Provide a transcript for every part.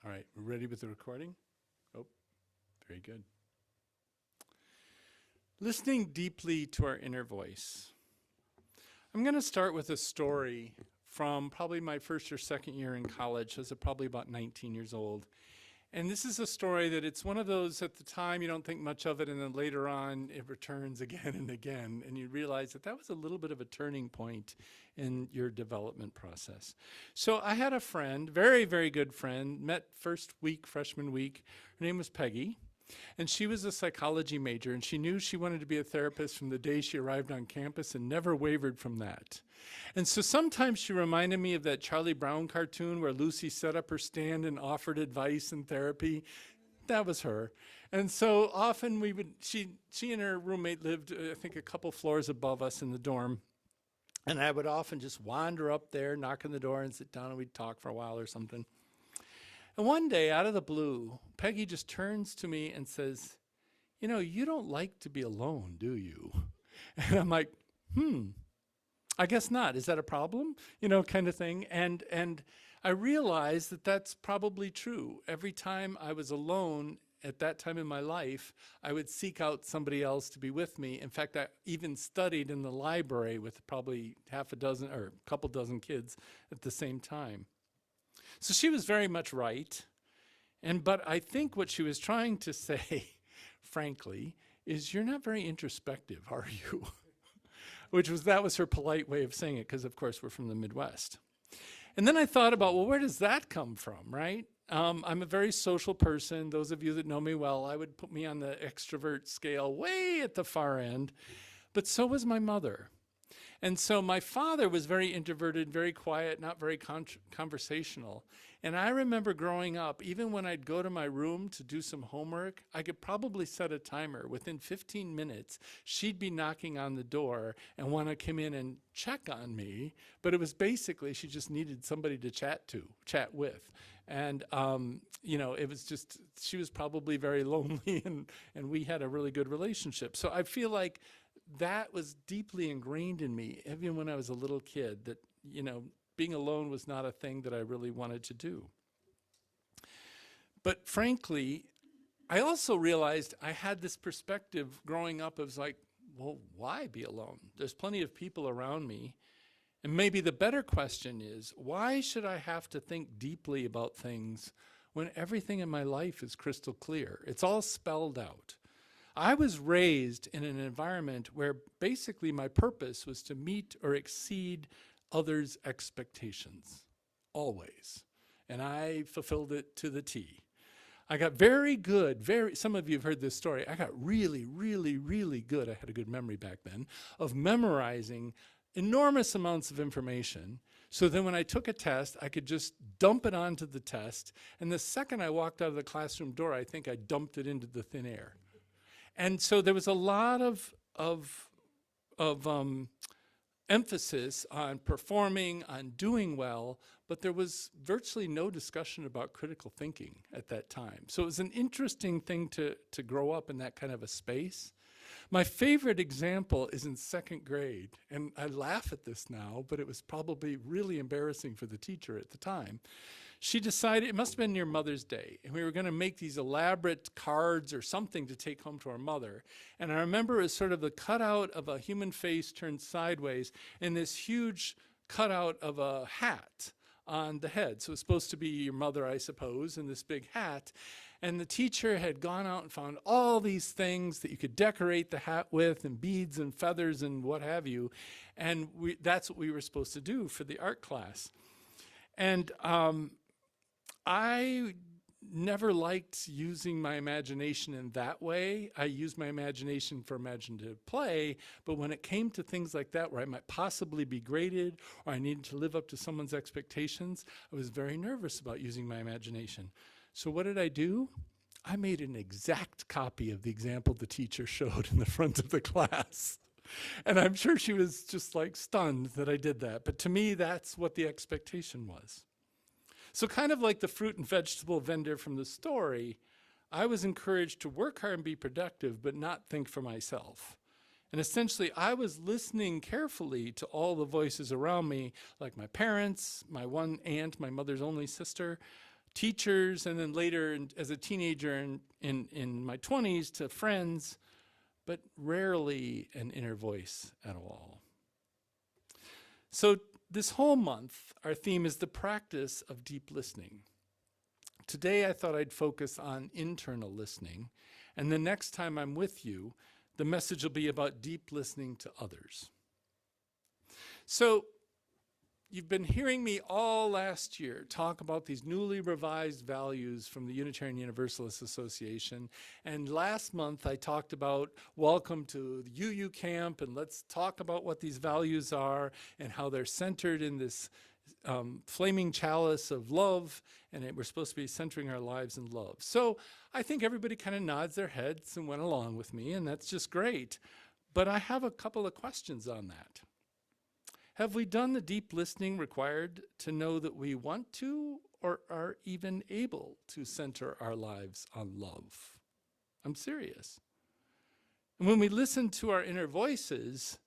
All right, we're ready with the recording? Oh, very good. Listening deeply to our inner voice. I'm going to start with a story from probably my first or second year in college. I was probably about 19 years old. And this is a story that it's one of those at the time you don't think much of it, and then later on it returns again and again, and you realize that that was a little bit of a turning point in your development process. So I had a friend, very, very good friend, met first week, freshman week. Her name was Peggy, and she was a psychology major, and she knew she wanted to be a therapist from the day she arrived on campus and never wavered from that. And so sometimes she reminded me of that Charlie Brown cartoon where Lucy set up her stand and offered advice and therapy. That was her. And so often she and her roommate lived, I think, a couple floors above us in the dorm. And I would often just wander up there, knock on the door and sit down, and we'd talk for a while or something. And one day, out of the blue, Peggy just turns to me and says, "You know, you don't like to be alone, do you?" And I'm like, I guess not. Is that a problem? You know, kind of thing. And I realized that that's probably true. Every time I was alone at that time in my life, I would seek out somebody else to be with me. In fact, I even studied in the library with probably half a dozen or a couple dozen kids at the same time. So she was very much right. But I think what she was trying to say, frankly, is you're not very introspective, are you? That was her polite way of saying it, because of course we're from the Midwest. And then I thought about, well, where does that come from, right? I'm a very social person. Those of you that know me well, I would put me on the extrovert scale way at the far end, but so was my mother. And so my father was very introverted, very quiet, not very conversational. And I remember growing up, even when I'd go to my room to do some homework, I could probably set a timer. Within 15 minutes, she'd be knocking on the door and want to come in and check on me. But it was basically she just needed somebody to chat with. And, it was just, she was probably very lonely, and we had a really good relationship. So I feel like that was deeply ingrained in me, even when I was a little kid, that, being alone was not a thing that I really wanted to do. But frankly, I also realized I had this perspective growing up. It was like, well, why be alone? There's plenty of people around me. And maybe the better question is, why should I have to think deeply about things when everything in my life is crystal clear? It's all spelled out. I was raised in an environment where basically my purpose was to meet or exceed others' expectations, always. And I fulfilled it to the T. I got very good, some of you have heard this story, I got really, really, really good, I had a good memory back then, of memorizing enormous amounts of information. So then when I took a test, I could just dump it onto the test. And the second I walked out of the classroom door, I think I dumped it into the thin air. And so there was a lot of emphasis on performing, on doing well, but there was virtually no discussion about critical thinking at that time. So it was an interesting thing to grow up in that kind of a space. My favorite example is in second grade, and I laugh at this now, but it was probably really embarrassing for the teacher at the time. She decided, it must have been near Mother's Day, and we were going to make these elaborate cards or something to take home to our mother. And I remember it was sort of the cutout of a human face turned sideways and this huge cutout of a hat on the head. So it was supposed to be your mother, I suppose, in this big hat. And the teacher had gone out and found all these things that you could decorate the hat with, and beads and feathers and what have you. And that's what we were supposed to do for the art class. And I never liked using my imagination in that way. I used my imagination for imaginative play, but when it came to things like that where I might possibly be graded or I needed to live up to someone's expectations, I was very nervous about using my imagination. So what did I do? I made an exact copy of the example the teacher showed in the front of the class. And I'm sure she was just like stunned that I did that. But to me, that's what the expectation was. So kind of like the fruit and vegetable vendor from the story, I was encouraged to work hard and be productive, but not think for myself. And essentially, I was listening carefully to all the voices around me, like my parents, my one aunt, my mother's only sister, teachers, and then later as a teenager in my 20s to friends, but rarely an inner voice at all. So this whole month, our theme is the practice of deep listening. Today, I thought I'd focus on internal listening, and the next time I'm with you, the message will be about deep listening to others. So, you've been hearing me all last year talk about these newly revised values from the Unitarian Universalist Association. And last month I talked about welcome to the UU camp, and let's talk about what these values are and how they're centered in this flaming chalice of love, and we're supposed to be centering our lives in love. So I think everybody kind of nods their heads and went along with me, and that's just great. But I have a couple of questions on that. Have we done the deep listening required to know that we want to or are even able to center our lives on love? I'm serious. And when we listen to our inner voices,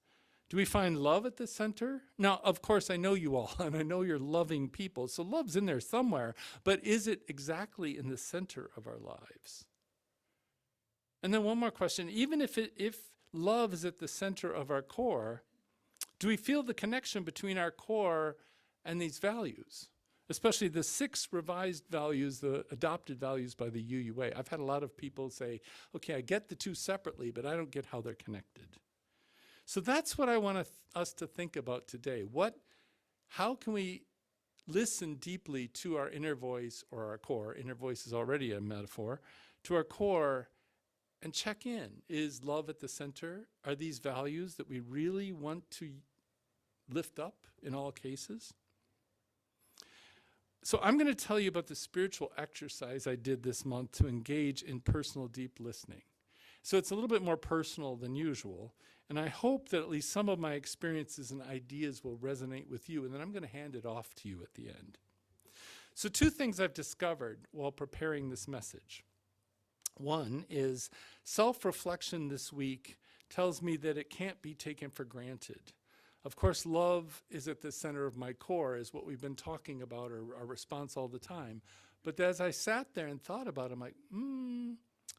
do we find love at the center? Now, of course, I know you all, and I know you're loving people, so love's in there somewhere, but is it exactly in the center of our lives? And then one more question. Even if love is at the center of our core, do we feel the connection between our core and these values, especially the 6 revised values, the adopted values by the UUA? I've had a lot of people say, okay, I get the 2 separately, but I don't get how they're connected. So that's what I want us to think about today. How can we listen deeply to our inner voice or our core? Inner voice is already a metaphor. To our core, and check in. Is love at the center? Are these values that we really want to lift up in all cases? So I'm going to tell you about the spiritual exercise I did this month to engage in personal deep listening. So it's a little bit more personal than usual, and I hope that at least some of my experiences and ideas will resonate with you, and then I'm going to hand it off to you at the end. So 2 things I've discovered while preparing this message. One is self-reflection this week tells me that it can't be taken for granted. Of course, love is at the center of my core, is what we've been talking about, or our response all the time. But as I sat there and thought about it, I'm like,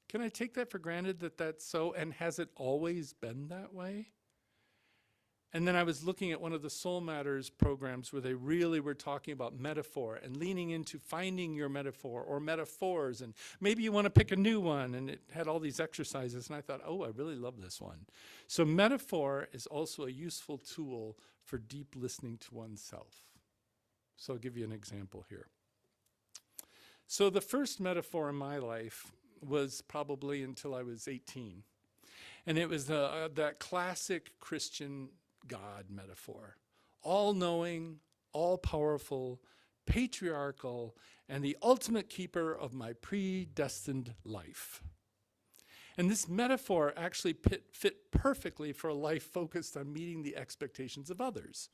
can I take that for granted that that's so? And has it always been that way? And then I was looking at one of the Soul Matters programs where they really were talking about metaphor and leaning into finding your metaphor or metaphors. And maybe you want to pick a new one. And it had all these exercises. And I thought, oh, I really love this one. So metaphor is also a useful tool for deep listening to oneself. So I'll give you an example here. So the first metaphor in my life was probably until I was 18. And it was that classic Christian God metaphor. All-knowing, all-powerful, patriarchal, and the ultimate keeper of my predestined life. And this metaphor actually fit perfectly for a life focused on meeting the expectations of others.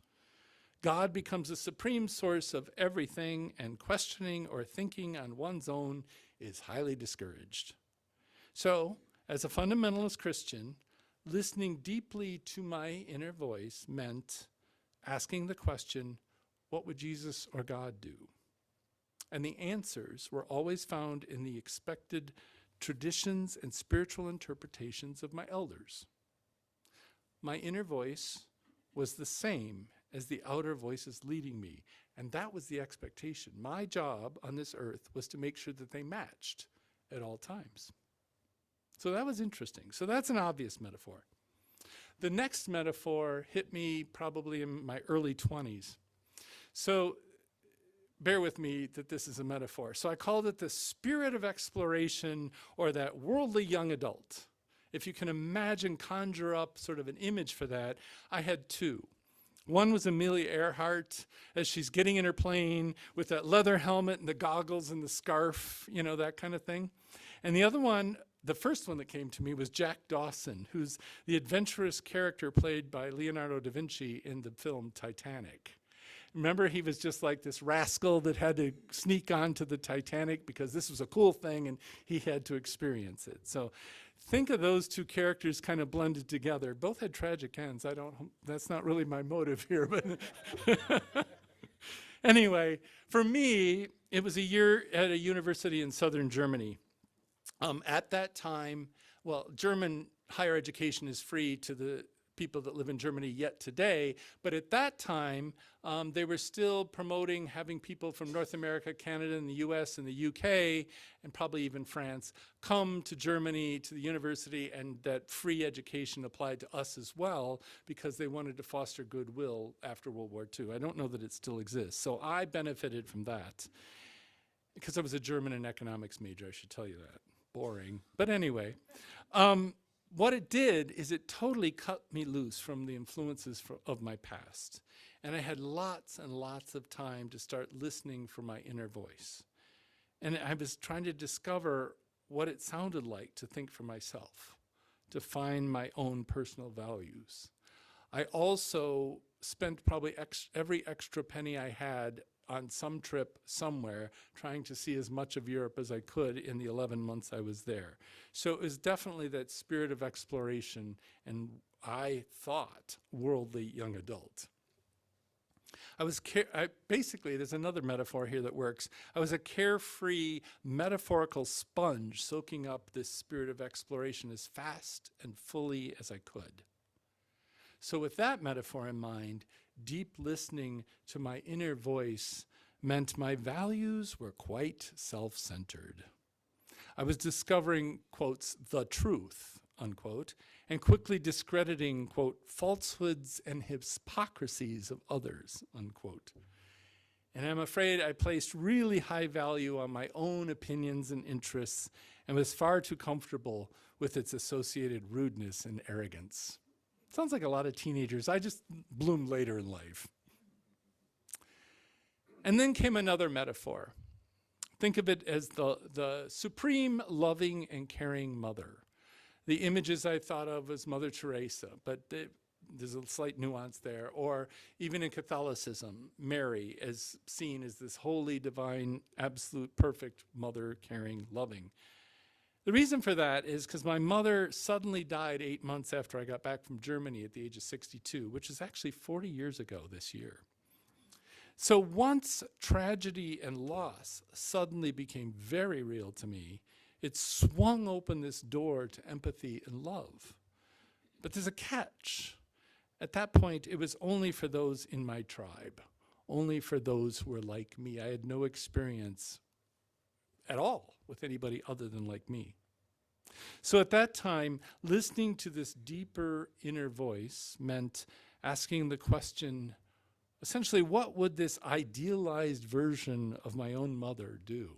God becomes the supreme source of everything, and questioning or thinking on one's own is highly discouraged. So, as a fundamentalist Christian, listening deeply to my inner voice meant asking the question, what would Jesus or God do? And the answers were always found in the expected traditions and spiritual interpretations of my elders. My inner voice was the same as the outer voices leading me, and that was the expectation. My job on this earth was to make sure that they matched at all times. So that was interesting. So that's an obvious metaphor. The next metaphor hit me probably in my early 20s. So bear with me that this is a metaphor. So I called it the spirit of exploration, or that worldly young adult. If you can imagine, conjure up sort of an image for that, I had 2. One was Amelia Earhart as she's getting in her plane with that leather helmet and the goggles and the scarf, that kind of thing. And the other one, the first one that came to me, was Jack Dawson, who's the adventurous character played by Leonardo da Vinci in the film Titanic. Remember, he was just like this rascal that had to sneak onto the Titanic because this was a cool thing and he had to experience it. So think of those 2 characters kind of blended together. Both had tragic ends. That's not really my motive here, but Anyway, for me, it was a year at a university in southern Germany. At that time, well, German higher education is free to the people that live in Germany yet today, but at that time, they were still promoting having people from North America, Canada, and the US and the UK, and probably even France, come to Germany, to the university, and that free education applied to us as well, because they wanted to foster goodwill after World War II. I don't know that it still exists. So I benefited from that, because I was a German and economics major, I should tell you that. Boring. But anyway, what it did is it totally cut me loose from the influences of my past. And I had lots and lots of time to start listening for my inner voice. And I was trying to discover what it sounded like to think for myself, to find my own personal values. I also spent probably every extra penny I had on some trip somewhere, trying to see as much of Europe as I could in the 11 months I was there. So it was definitely that spirit of exploration, and I thought worldly young adult. Basically, there's another metaphor here that works. I was a carefree, metaphorical sponge soaking up this spirit of exploration as fast and fully as I could. So with that metaphor in mind, deep listening to my inner voice meant my values were quite self-centered. I was discovering, quotes, the truth, unquote, and quickly discrediting, quote, falsehoods and hypocrisies of others, unquote. And I'm afraid I placed really high value on my own opinions and interests and was far too comfortable with its associated rudeness and arrogance. Sounds like a lot of teenagers. I just bloomed later in life. And then came another metaphor. Think of it as the supreme loving and caring mother. The images I thought of as Mother Teresa, but there's a slight nuance there. Or even in Catholicism, Mary is seen as this holy, divine, absolute, perfect mother, caring, loving. The reason for that is because my mother suddenly died 8 months after I got back from Germany at the age of 62, which is actually 40 years ago this year. So once tragedy and loss suddenly became very real to me, it swung open this door to empathy and love. But there's a catch. At that point, it was only for those in my tribe, only for those who were like me. I had no experience at all with anybody other than like me. So at that time, listening to this deeper inner voice meant asking the question, essentially, what would this idealized version of my own mother do?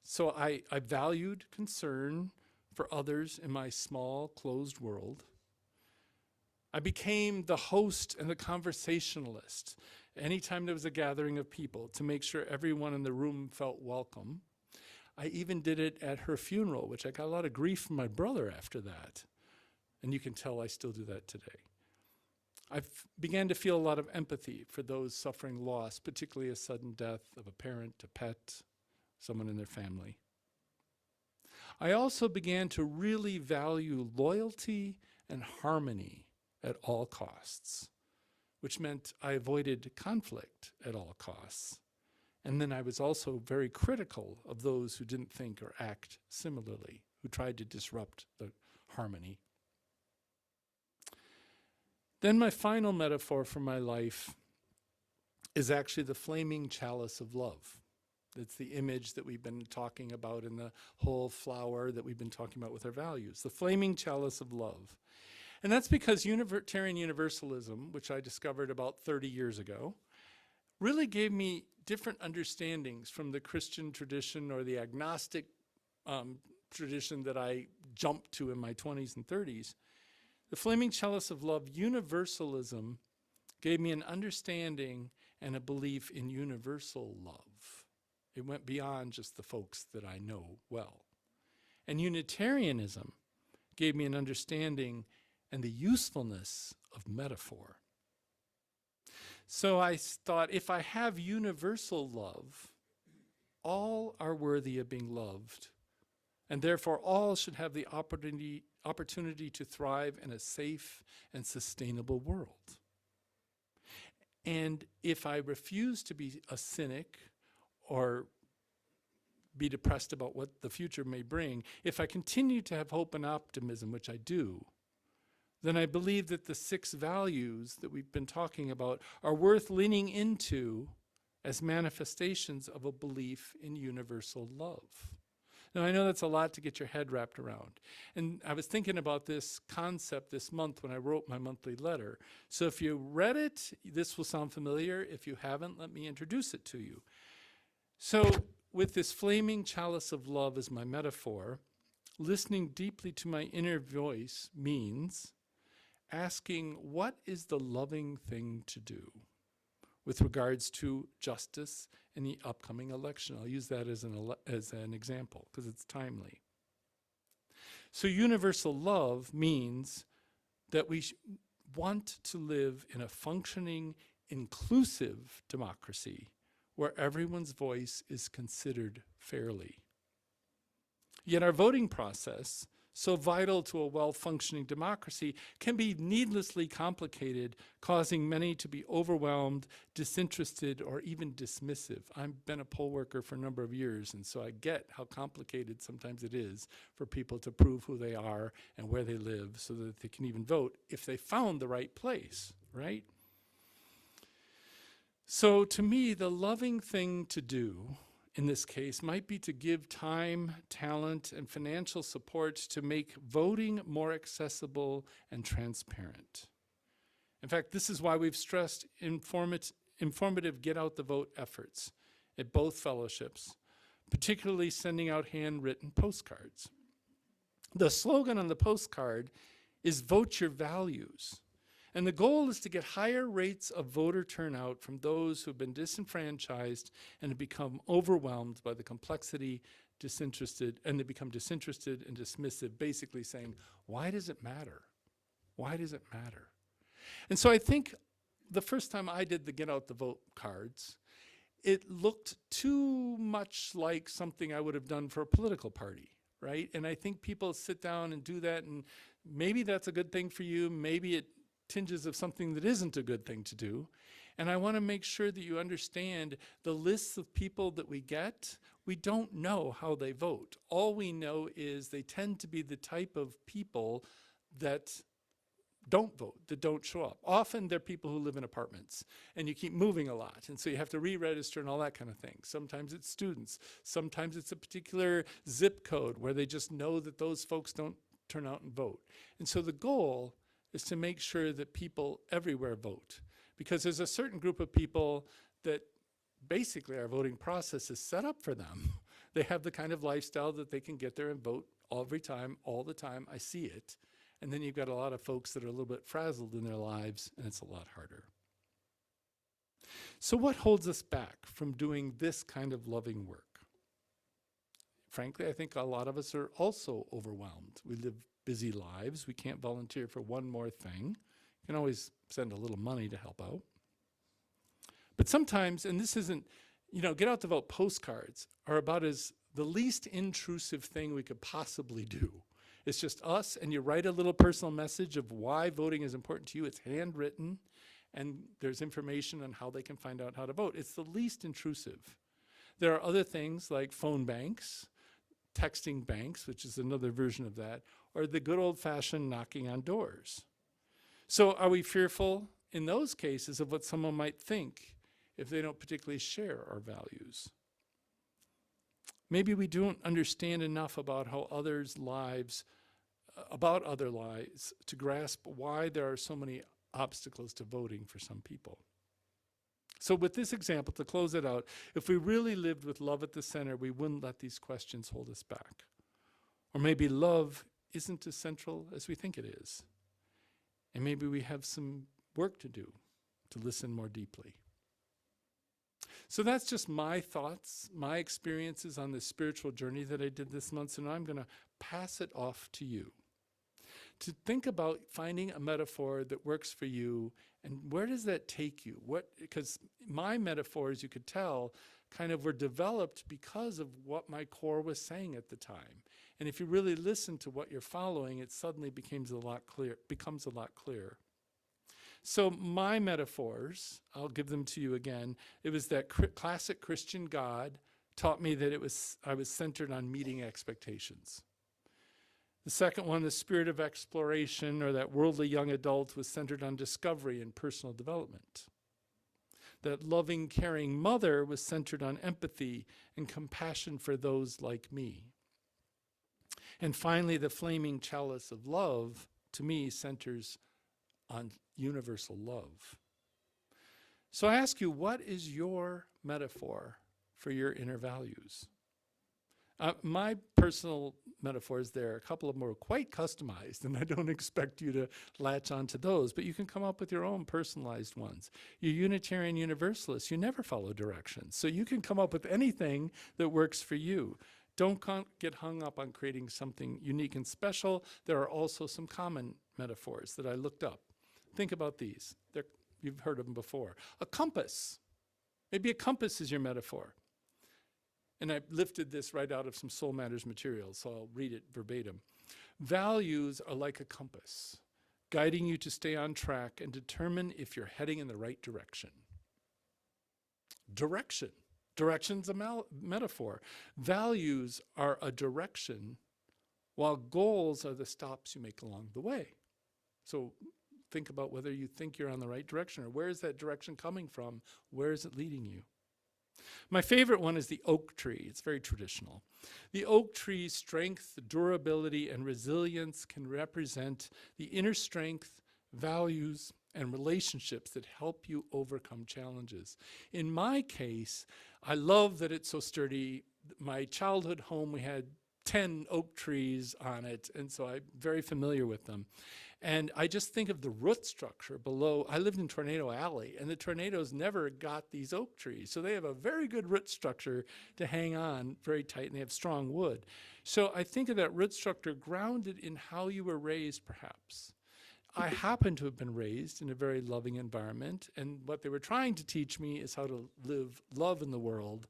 So I valued concern for others in my small, closed world. I became the host and the conversationalist anytime there was a gathering of people to make sure everyone in the room felt welcome. I even did it at her funeral, which I got a lot of grief from my brother after that. And you can tell I still do that today. I began to feel a lot of empathy for those suffering loss, particularly a sudden death of a parent, a pet, someone in their family. I also began to really value loyalty and harmony at all costs, which meant I avoided conflict at all costs. And then I was also very critical of those who didn't think or act similarly, who tried to disrupt the harmony. Then my final metaphor for my life is actually the flaming chalice of love. It's the image that we've been talking about in the whole flower that we've been talking about with our values, the flaming chalice of love. And that's because Unitarian Universalism, which I discovered about 30 years ago, really gave me different understandings from the Christian tradition or the agnostic tradition that I jumped to in my 20s and 30s. The flaming chalice of love, universalism, gave me an understanding and a belief in universal love. It went beyond just the folks that I know well. And Unitarianism gave me an understanding and the usefulness of metaphor. So I thought, if I have universal love, all are worthy of being loved, and therefore all should have the opportunity to thrive in a safe and sustainable world. And if I refuse to be a cynic or be depressed about what the future may bring, if I continue to have hope and optimism, which I do, then I believe that the 6 values that we've been talking about are worth leaning into as manifestations of a belief in universal love. Now, I know that's a lot to get your head wrapped around. And I was thinking about this concept this month when I wrote my monthly letter. So if you read it, this will sound familiar. If you haven't, let me introduce it to you. So with this flaming chalice of love as my metaphor, listening deeply to my inner voice means asking, what is the loving thing to do with regards to justice and the upcoming election? I'll use that as an example because it's timely. So universal love means that we want to live in a functioning, inclusive democracy where everyone's voice is considered fairly. Yet our voting process, so vital to a well-functioning democracy, can be needlessly complicated, causing many to be overwhelmed, disinterested, or even dismissive. I've been a poll worker for a number of years, and so I get how complicated sometimes it is for people to prove who they are and where they live so that they can even vote if they found the right place, right? So to me, the loving thing to do in this case might be to give time, talent, and financial support to make voting more accessible and transparent. In fact, this is why we've stressed informative get out the vote efforts at both fellowships, particularly sending out handwritten postcards. The slogan on the postcard is vote your values. And the goal is to get higher rates of voter turnout from those who have been disenfranchised and have become overwhelmed by the complexity, and they become disinterested and dismissive, basically saying, why does it matter? Why does it matter? And so I think the first time I did the get out the vote cards, it looked too much like something I would have done for a political party, right? And I think people sit down and do that, and maybe that's a good thing for you, maybe it tinges of something that isn't a good thing to do. And I want to make sure that you understand the lists of people that we get, we don't know how they vote. All we know is they tend to be the type of people that don't vote, that don't show up. Often they're people who live in apartments and you keep moving a lot. And so you have to re-register and all that kind of thing. Sometimes it's students. Sometimes it's a particular zip code where they just know that those folks don't turn out and vote. And so the goal is to make sure that people everywhere vote. Because there's a certain group of people that basically our voting process is set up for them. They have the kind of lifestyle that they can get there and vote every time, all the time. I see it. And then you've got a lot of folks that are a little bit frazzled in their lives, and it's a lot harder. So what holds us back from doing this kind of loving work? Frankly, I think a lot of us are also overwhelmed. We live busy lives. We can't volunteer for one more thing. You can always send a little money to help out. But sometimes, and this isn't, get out the vote postcards are about as the least intrusive thing we could possibly do. It's just us, and you write a little personal message of why voting is important to you. It's handwritten, and there's information on how they can find out how to vote. It's the least intrusive. There are other things like phone banks, texting banks, which is another version of that, or the good old-fashioned knocking on doors. So are we fearful in those cases of what someone might think if they don't particularly share our values? Maybe we don't understand enough about how other lives to grasp why there are so many obstacles to voting for some people. So with this example, to close it out, if we really lived with love at the center, we wouldn't let these questions hold us back. Or maybe love isn't as central as we think it is. And maybe we have some work to do to listen more deeply. So that's just my thoughts, my experiences on this spiritual journey that I did this month, and I'm going to pass it off to you to think about finding a metaphor that works for you, and where does that take you? Because my metaphors, you could tell, kind of were developed because of what my core was saying at the time. And if you really listen to what you're following, it suddenly becomes a lot clearer. So my metaphors, I'll give them to you again. It was that classic Christian God taught me that I was centered on meeting expectations. The second one, the spirit of exploration, or that worldly young adult, was centered on discovery and personal development. That loving, caring mother was centered on empathy and compassion for those like me. And finally, the flaming chalice of love, to me, centers on universal love. So I ask you, what is your metaphor for your inner values? My personal metaphors there, a couple of them are quite customized, and I don't expect you to latch onto those, but you can come up with your own personalized ones. You're Unitarian Universalists, you never follow directions, so you can come up with anything that works for you. Don't get hung up on creating something unique and special. There are also some common metaphors that I looked up. Think about these. You've heard of them before. A compass. Maybe a compass is your metaphor. And I lifted this right out of some Soul Matters material, so I'll read it verbatim. Values are like a compass, guiding you to stay on track and determine if you're heading in the right direction. Direction. Direction's a metaphor. Values are a direction, while goals are the stops you make along the way. So think about whether you think you're on the right direction, or where is that direction coming from? Where is it leading you? My favorite one is the oak tree. It's very traditional. The oak tree's strength, durability, and resilience can represent the inner strength, values, and relationships that help you overcome challenges. In my case, I love that it's so sturdy. My childhood home, we had 10 oak trees on it, and so I'm very familiar with them. And I just think of the root structure below. I lived in Tornado Alley, and the tornadoes never got these oak trees. So they have a very good root structure to hang on very tight, and they have strong wood. So I think of that root structure grounded in how you were raised, perhaps. I happen to have been raised in a very loving environment, and what they were trying to teach me is how to live love in the world.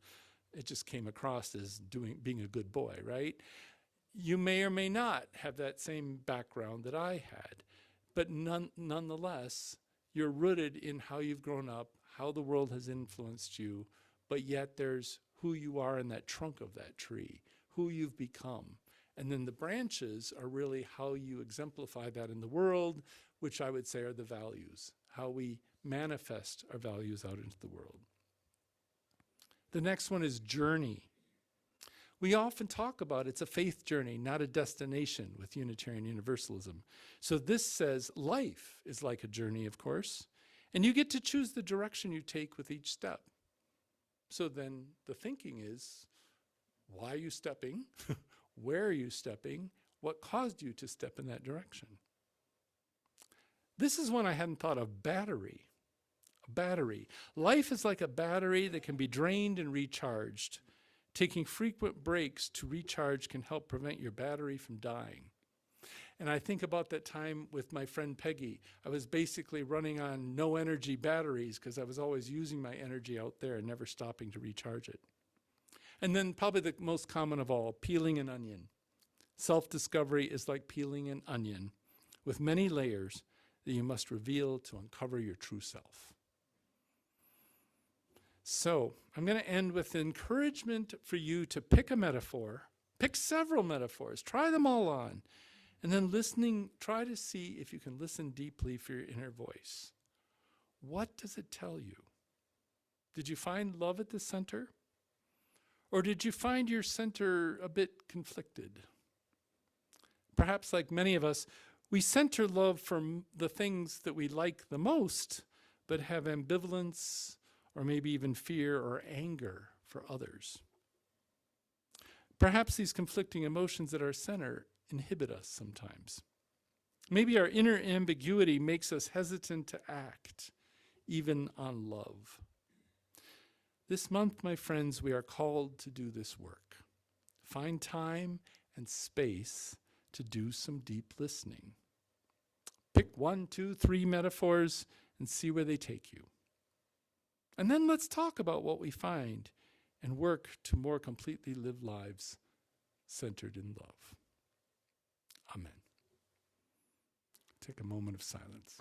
It just came across as being a good boy, right? You may or may not have that same background that I had, but nonetheless, you're rooted in how you've grown up, how the world has influenced you, but yet there's who you are in that trunk of that tree, who you've become. And then the branches are really how you exemplify that in the world, which I would say are the values, how we manifest our values out into the world. The next one is journey. We often talk about it's a faith journey, not a destination with Unitarian Universalism. So this says life is like a journey, of course, and you get to choose the direction you take with each step. So then the thinking is, why are you stepping? Where are you stepping? What caused you to step in that direction? This is one I hadn't thought of, battery. A battery. Life is like a battery that can be drained and recharged. Taking frequent breaks to recharge can help prevent your battery from dying. And I think about that time with my friend Peggy. I was basically running on no energy batteries because I was always using my energy out there and never stopping to recharge it. And then probably the most common of all, peeling an onion. Self-discovery is like peeling an onion with many layers that you must reveal to uncover your true self. So I'm going to end with encouragement for you to pick a metaphor, pick several metaphors, try them all on, and then try to see if you can listen deeply for your inner voice. What does it tell you? Did you find love at the center? Or did you find your center a bit conflicted? Perhaps like many of us, we center love for the things that we like the most, but have ambivalence, or maybe even fear or anger for others. Perhaps these conflicting emotions at our center inhibit us sometimes. Maybe our inner ambiguity makes us hesitant to act, even on love. This month, my friends, we are called to do this work. Find time and space to do some deep listening. Pick 1, 2, 3 metaphors and see where they take you. And then let's talk about what we find and work to more completely live lives centered in love. Amen. Take a moment of silence.